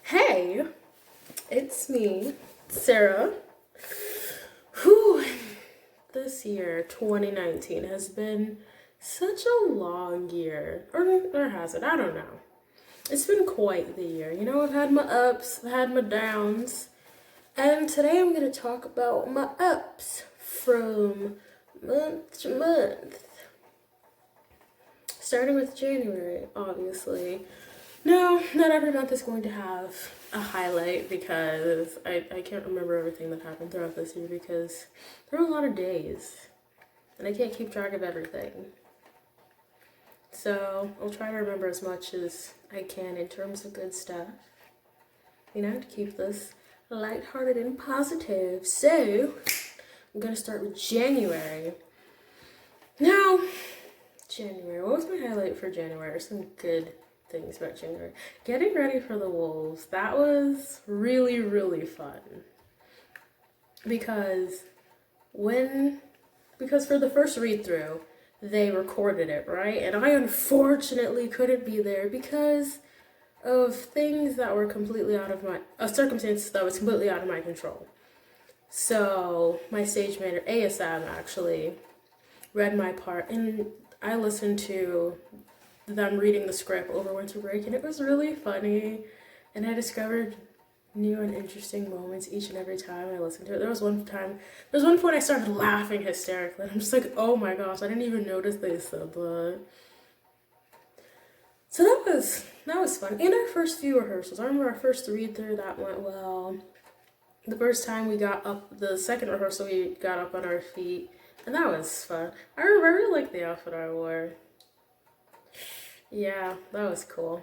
Hey, it's me, Sarah. Whew, this year, 2019, has been such a long year. Or has it? I don't know. It's been quite the year. You know, I've had my ups, I've had my downs. And today I'm going to talk about my ups from month to month. Starting with January, obviously. No, not every month is going to have a highlight because I can't remember everything that happened throughout this year because there were a lot of days and I can't keep track of everything. So I'll try to remember as much as I can in terms of good stuff, you know, to keep this lighthearted and positive. So I'm going to start with January. Now, January, what was my highlight for January? Some good things about January. Getting ready for the Wolves, that was really, really fun. Because for the first read through, they recorded it, right? And I unfortunately couldn't be there because of things that were completely out of my, circumstances that was completely out of my control. So my stage manager, ASM, actually read my part, and I listened to them reading the script over winter break, and it was really funny, and I discovered new and interesting moments each and every time I listened to it. There was one point I started laughing hysterically, and I'm just like, oh my gosh, I didn't even notice they said that. So that was fun. And our first few rehearsals, I remember our first read through, that went well. The first time we got up, the second rehearsal, we got up on our feet, and that was fun. I remember I really liked the outfit I wore. Yeah, that was cool.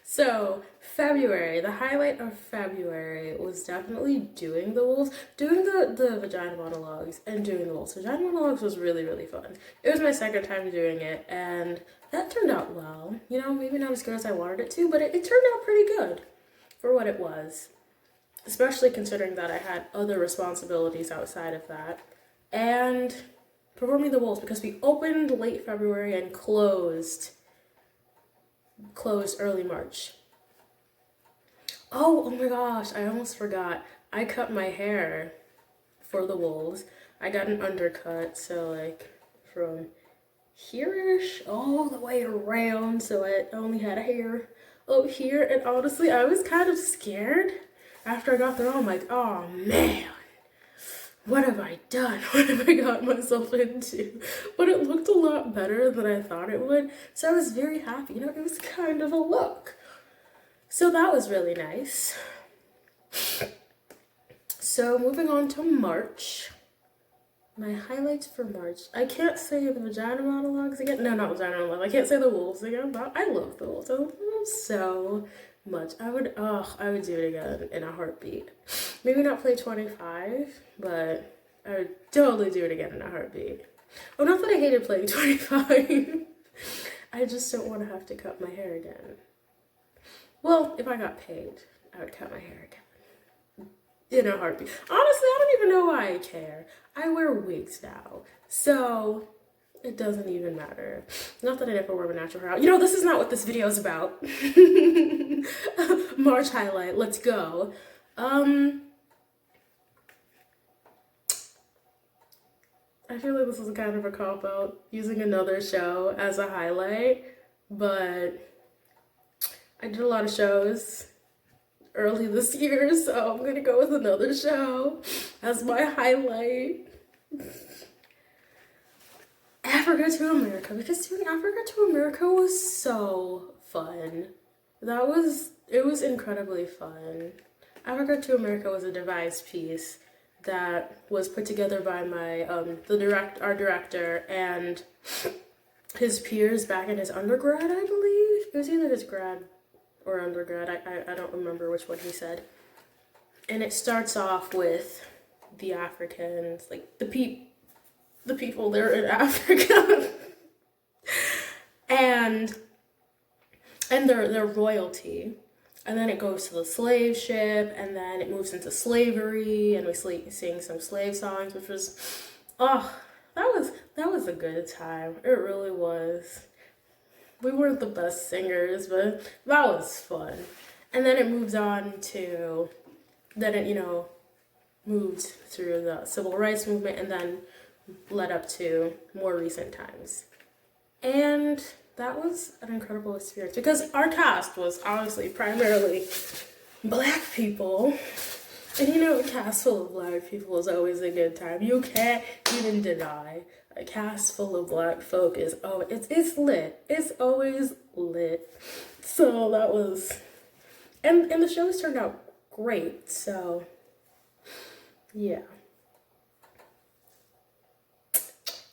So, February, the highlight of February was definitely doing the Wolves, doing the vagina monologues and doing the Wolves. Vagina monologues was really, really fun. It was my second time doing it, and that turned out well. You know, maybe not as good as I wanted it to, but it turned out pretty good for what it was. Especially considering that I had other responsibilities outside of that. And performing the Wolves, because we opened late February and closed early March. Oh my gosh, I almost forgot. I cut my hair for the Wolves. I got an undercut, so like from here-ish all the way around, so I only had hair up here, and honestly, I was kind of scared after I got there. I'm like, oh man, what have I done? What have I got myself into? But it looked a lot better than I thought it would, so I was very happy. You know, it was kind of a look. So that was really nice. So moving on to March. My highlights for March. I can't say the vagina monologues again. No, not vagina monologues. I can't say the Wolves again, but I love the Wolves. I love them so much. I would do it again in a heartbeat. Maybe not play 25, but I would totally do it again in a heartbeat. Oh, not that I hated playing 25. I just don't want to have to cut my hair again. Well, if I got paid, I would cut my hair again in a heartbeat. Honestly, I don't even know why I care. I wear wigs now, so it doesn't even matter. Not that I never wear my natural hair out. You know, this is not what this video is about. March highlight, let's go. I feel like this is kind of a cop-out, using another show as a highlight, but I did a lot of shows early this year, so I'm gonna go with another show as my highlight. Africa to America, because doing Africa to America was so fun. It was incredibly fun. Africa to America was a devised piece that was put together by my our director and his peers back in his undergrad, I believe. It was either his grad or undergrad. I don't remember which one he said. And it starts off with the Africans, like the people there in Africa, and their royalty. And then it goes to the slave ship, and then it moves into slavery, and we sing some slave songs, which was, that was a good time. It really was. We weren't the best singers, but that was fun. And then it moves on to, then it, moved through the civil rights movement and then led up to more recent times. And that was an incredible experience because our cast was obviously primarily black people. And a cast full of black people is always a good time. You can't even deny a cast full of black folk is, oh, it's lit. It's always lit. So that was, and the shows turned out great. So yeah.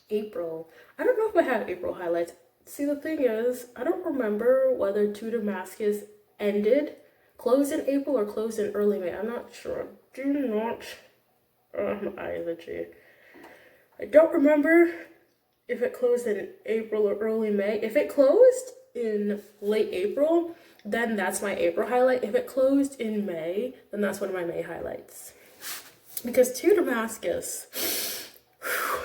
April. I don't know if I have April highlights. See, the thing is, I don't remember whether To Damascus closed in April or closed in early May. I'm not sure. Do not. My eyes itchy. I don't remember if it closed in April or early May. If it closed in late April, then that's my April highlight. If it closed in May, then that's one of my May highlights. Because To Damascus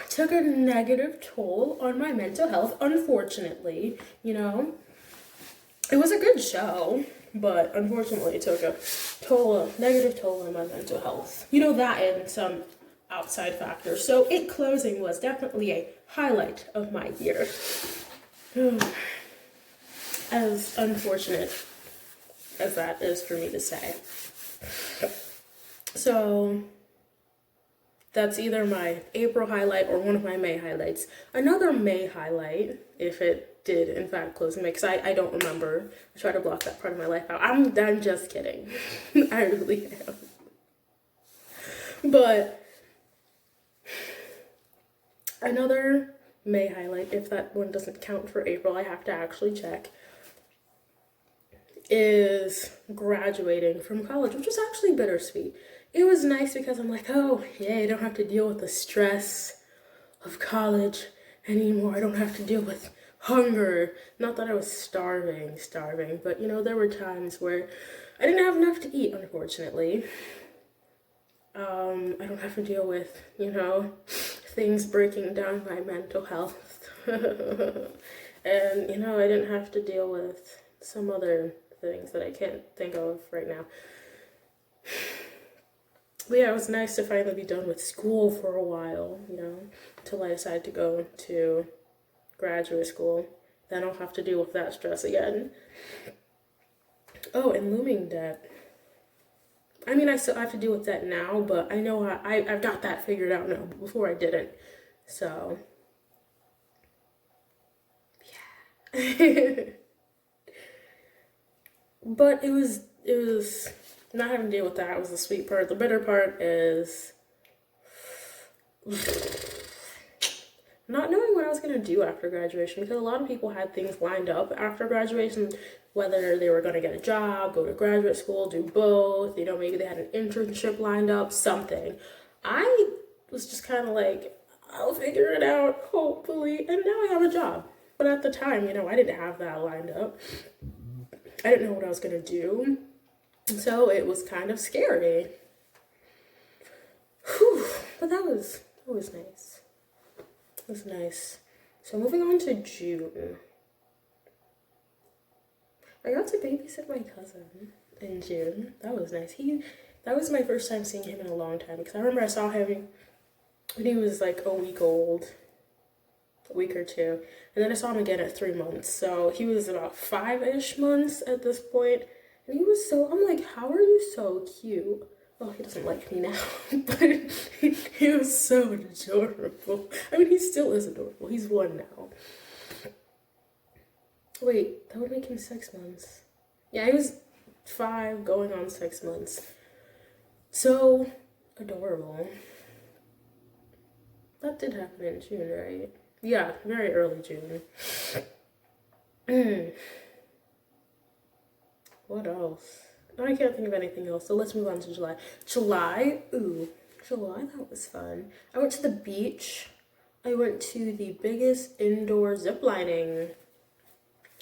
took a negative toll on my mental health, unfortunately. It was a good show, but unfortunately it took a negative toll on my mental health. That and some outside factors. So it closing was definitely a highlight of my year. As unfortunate as that is for me to say. So that's either my April highlight or one of my May highlights. Another May highlight, if it did in fact close in May, because I don't remember. I try to block that part of my life out. I'm just kidding. I really am. But another May highlight, if that one doesn't count for April, I have to actually check, is graduating from college, which was actually bittersweet. It was nice because I'm like, oh, yeah, I don't have to deal with the stress of college anymore. I don't have to deal with hunger. Not that I was starving, but there were times where I didn't have enough to eat, unfortunately. I don't have to deal with, things breaking down my mental health. And, I didn't have to deal with some other things that I can't think of right now. But yeah, it was nice to finally be done with school for a while, until I decided to go to graduate school. Then I'll have to deal with that stress again. Oh, and looming debt. I mean, I still have to deal with that now, but I know I've got that figured out now. But before I didn't. So, yeah. But it was not having to deal with that was the sweet part. The bitter part is not knowing what I was going to do after graduation, because a lot of people had things lined up after graduation, whether they were going to get a job, go to graduate school, do both, maybe they had an internship lined up, something. I was just kind of like, I'll figure it out, hopefully, and now I have a job. But at the time, I didn't have that lined up. I didn't know what I was going to do. So it was kind of scary. Whew. But that was nice. It was nice. So moving on to June. I got to babysit my cousin in June. That was nice. That was my first time seeing him in a long time, because I remember I saw him when he was like a week old. A week or two. And then I saw him again at 3 months. So he was about 5-ish months at this point. And he was I'm like, how are you so cute? Well, he doesn't like me now, but he was so adorable. I mean, he still is adorable. He's 1 now. Wait, that would make him 6 months. Yeah, he was 5 going on 6 months. So adorable. That did happen in June, right? Yeah, very early June. What else? I can't think of anything else, so let's move on to July. July, that was fun. I went to the beach. I went to the biggest indoor ziplining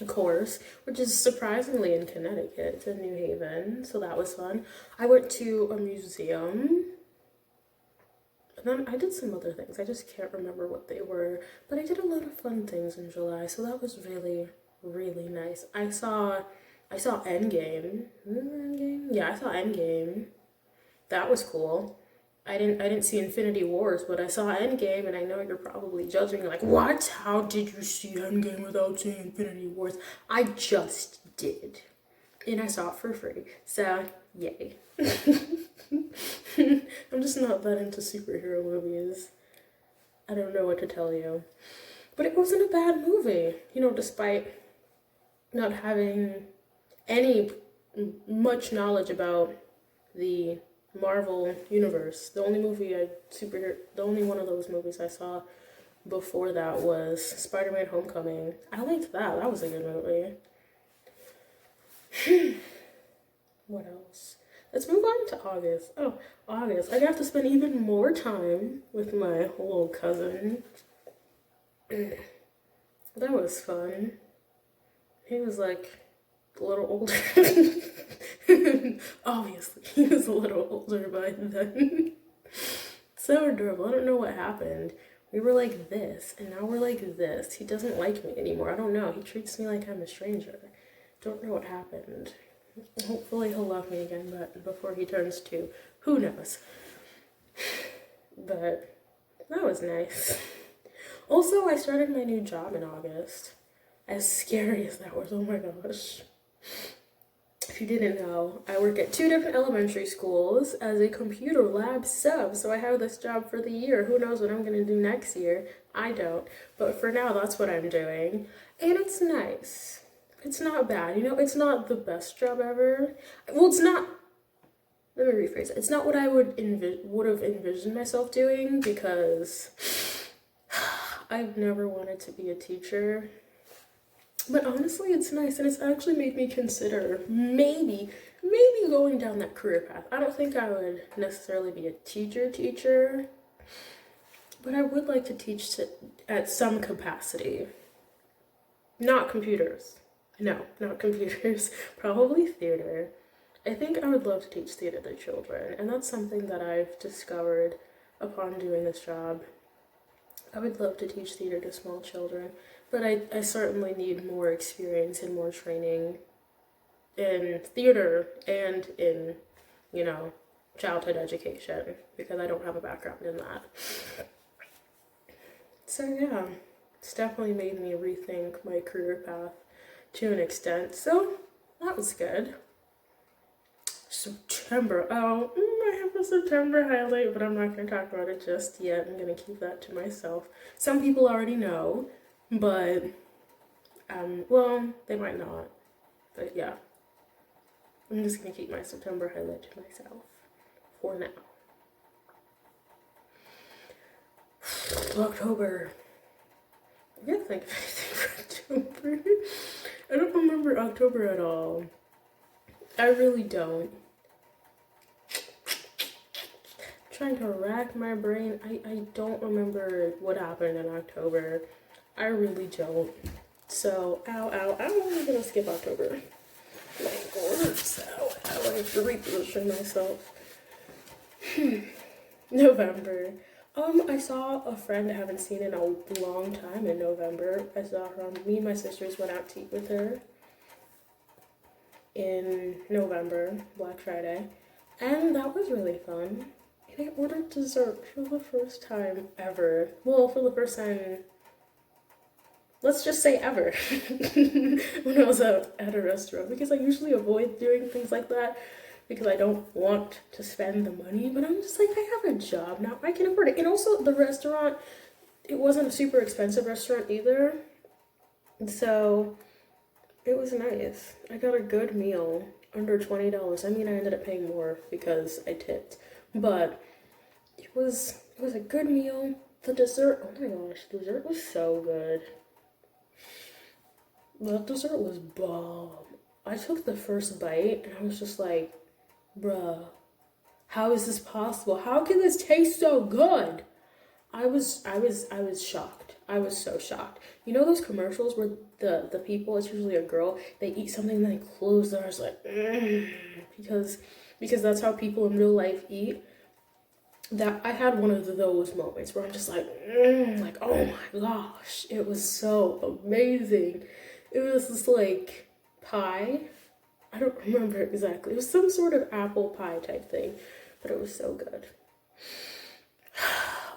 course, which is surprisingly in Connecticut. It's in New Haven, so that was fun. I went to a museum. And then I did some other things. I just can't remember what they were. But I did a lot of fun things in July, so that was really, really nice. I saw Endgame. Remember Endgame? Yeah, I saw Endgame. That was cool. I didn't see Infinity Wars, but I saw Endgame, and I know you're probably judging like, what? How did you see Endgame without seeing Infinity Wars? I just did. And I saw it for free. So, yay. I'm just not that into superhero movies. I don't know what to tell you. But it wasn't a bad movie, despite not having any much knowledge about the Marvel universe. The only one of those movies I saw before that was Spider-Man Homecoming. I liked that. That was a good movie. What else? Let's move on to August. Oh, August. I got to spend even more time with my little cousin. That was fun. He was like a little older. Obviously, he was a little older by then. So adorable. I don't know what happened. We were like this, and now we're like this. He doesn't like me anymore. I don't know. He treats me like I'm a stranger. Don't know what happened. Hopefully he'll love me again, but before he turns 2, who knows? But that was nice. Also, I started my new job in August. As scary as that was, oh my gosh. If you didn't know, I work at 2 different elementary schools as a computer lab sub, so I have this job for the year. Who knows what I'm going to do next year? I don't. But for now, that's what I'm doing. And it's nice. It's not bad. It's not the best job ever. Well, it's not. Let me rephrase it. It's not what I would have envisioned myself doing, because I've never wanted to be a teacher. But honestly, it's nice, and it's actually made me consider maybe going down that career path. I don't think I would necessarily be a teacher, but I would like to teach at some capacity. Not computers. No, not computers. Probably theater. I think I would love to teach theater to children, and that's something that I've discovered upon doing this job. I would love to teach theater to small children, but I certainly need more experience and more training in theater and in, childhood education, because I don't have a background in that. So yeah, it's definitely made me rethink my career path to an extent, so that was good. September. Oh, I have a September highlight, but I'm not going to talk about it just yet. I'm going to keep that to myself. Some people already know, but, well, they might not. But yeah, I'm just going to keep my September highlight to myself for now. October. I can't think of anything for October. I don't remember October at all. I really don't. Trying to rack my brain. I don't remember what happened in October. I really don't. So, ow. I'm gonna skip October. My God, so I have to reposition myself. November. I saw a friend I haven't seen in a long time in November. I saw her. Me and my sisters went out to eat with her in November, Black Friday, and that was really fun. And I ordered dessert for the first time ever. Well, for the first time, let's just say ever, when I was at a restaurant, because I usually avoid doing things like that because I don't want to spend the money, but I'm just like, I have a job now, I can afford it. And also the restaurant, it wasn't a super expensive restaurant either, so it was nice. I got a good meal, under $20. I mean, I ended up paying more because I tipped, but it was a good meal. The dessert, oh my gosh, the dessert was so good. The dessert was bomb. I took the first bite and I was just like, bruh, how is this possible? How can this taste so good? I was shocked. I was so shocked. You know those commercials where the people, it's usually a girl, they eat something and they close their eyes like, because that's how people in real life eat. that I had one of those moments where I'm just like, oh my gosh, it was so amazing. It was this like pie. I don't remember exactly. It was some sort of apple pie type thing, but it was so good.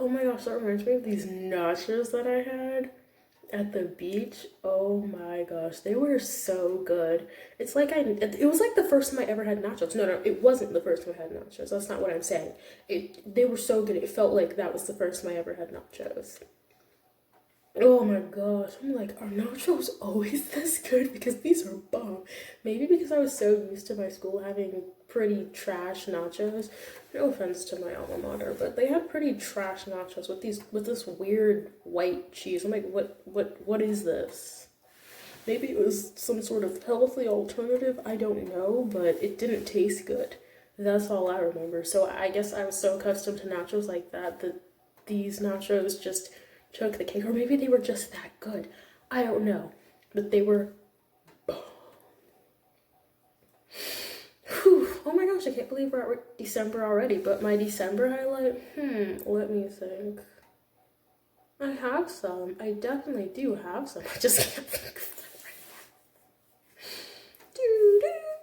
Oh my gosh, that reminds me of these nachos that I had at the beach. Oh my gosh, they were so good. It's like it was like the first time I ever had nachos. No, it wasn't the first time I had nachos. That's not what I'm saying. They were so good. It felt like that was the first time I ever had nachos. Oh my gosh, I'm like, are nachos always this good? Because these are bomb. Maybe because I was so used to my school having pretty trash nachos. No offense to my alma mater, but they had pretty trash nachos with this weird white cheese. I'm like, what is this? Maybe it was some sort of healthy alternative, I don't know, but it didn't taste good. That's all I remember. So I guess I was so accustomed to nachos like that these nachos just took the cake, or maybe they were just that good. I don't know, but they were. Whew. Oh my gosh, I can't believe we're at December already. But my December highlight, let me think. I have some. I definitely do have some. I just can't think of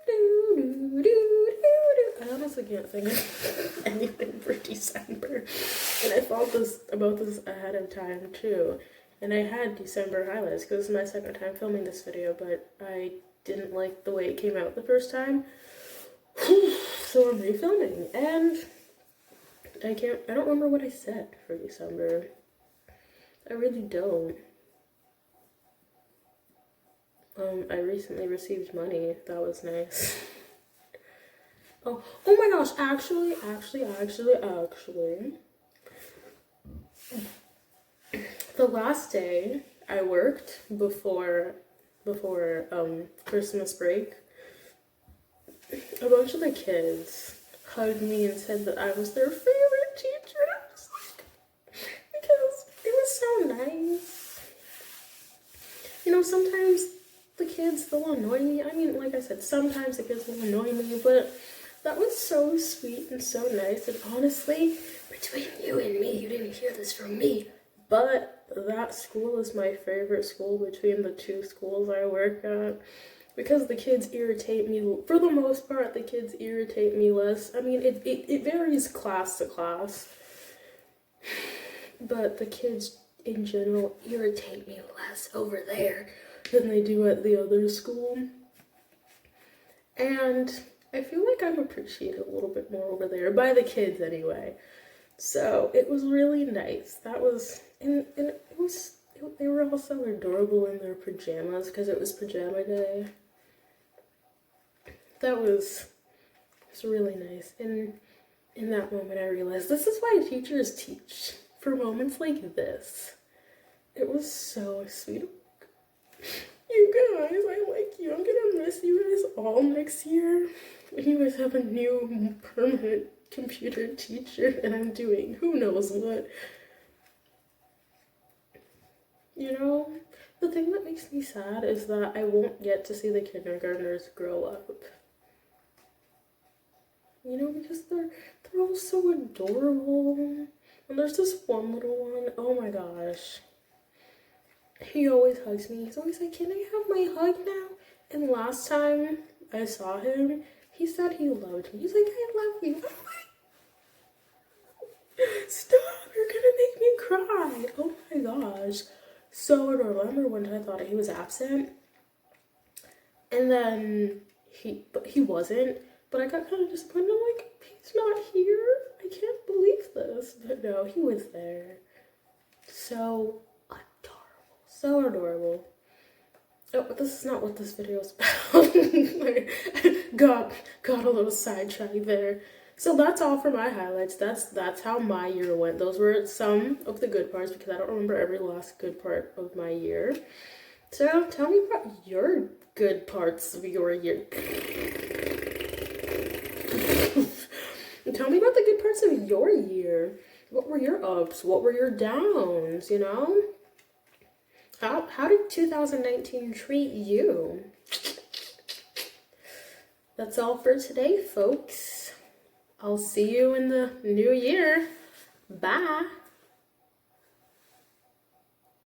them right now. I honestly can't think of anything for December. And I thought about this ahead of time too. And I had December highlights because it's my second time filming this video, but I didn't like the way it came out the first time. So I'm refilming, and I don't remember what I said for December. I really don't. I recently received money. That was nice. Oh my gosh, actually. The last day I worked before Christmas break, a bunch of the kids hugged me and said that I was their favorite teacher. I was like, because it was so nice. You know, sometimes the kids, they'll annoy me. I mean, like I said, sometimes the kids will annoy me, but that was so sweet and so nice. And honestly, between you and me, you didn't hear this from me, but that school is my favorite school between the two schools I work at. Because the kids irritate me, for the most part, the kids irritate me less. I mean, it varies class to class, but the kids in general irritate me less over there than they do at the other school. And I feel like I'm appreciated a little bit more over there, by the kids anyway. So it was really nice. That was, and it was, they were all so adorable in their pajamas because it was pajama day. That was really nice. And in that moment, I realized this is why teachers teach, for moments like this. It was so sweet. You guys, I like you. I'm gonna miss you guys all next year. You guys have a new permanent computer teacher, and I'm doing who knows what. You know, the thing that makes me sad is that I won't get to see the kindergartners grow up. You know, because they're all so adorable. And there's this one little one, oh my gosh. He always hugs me. He's always like, can I have my hug now? And last time I saw him, he said he loved me. He's like, I love you. I'm like, stop, you're gonna make me cry. Oh my gosh. So adorable. I remember one time I thought he was absent. And then he wasn't. But I got kind of disappointed. I'm like, he's not here. I can't believe this. But no, he was there. So adorable. So adorable. Oh, this is not what this video is about. got a little sidetracked there. So that's all for my highlights. That's how my year went. Those were some of the good parts because I don't remember every last good part of my year. So tell me about your good parts of your year. Tell me about the good parts of your year. What were your ups? What were your downs, you know? How did 2019 treat you? That's all for today, folks. I'll see you in the new year. Bye.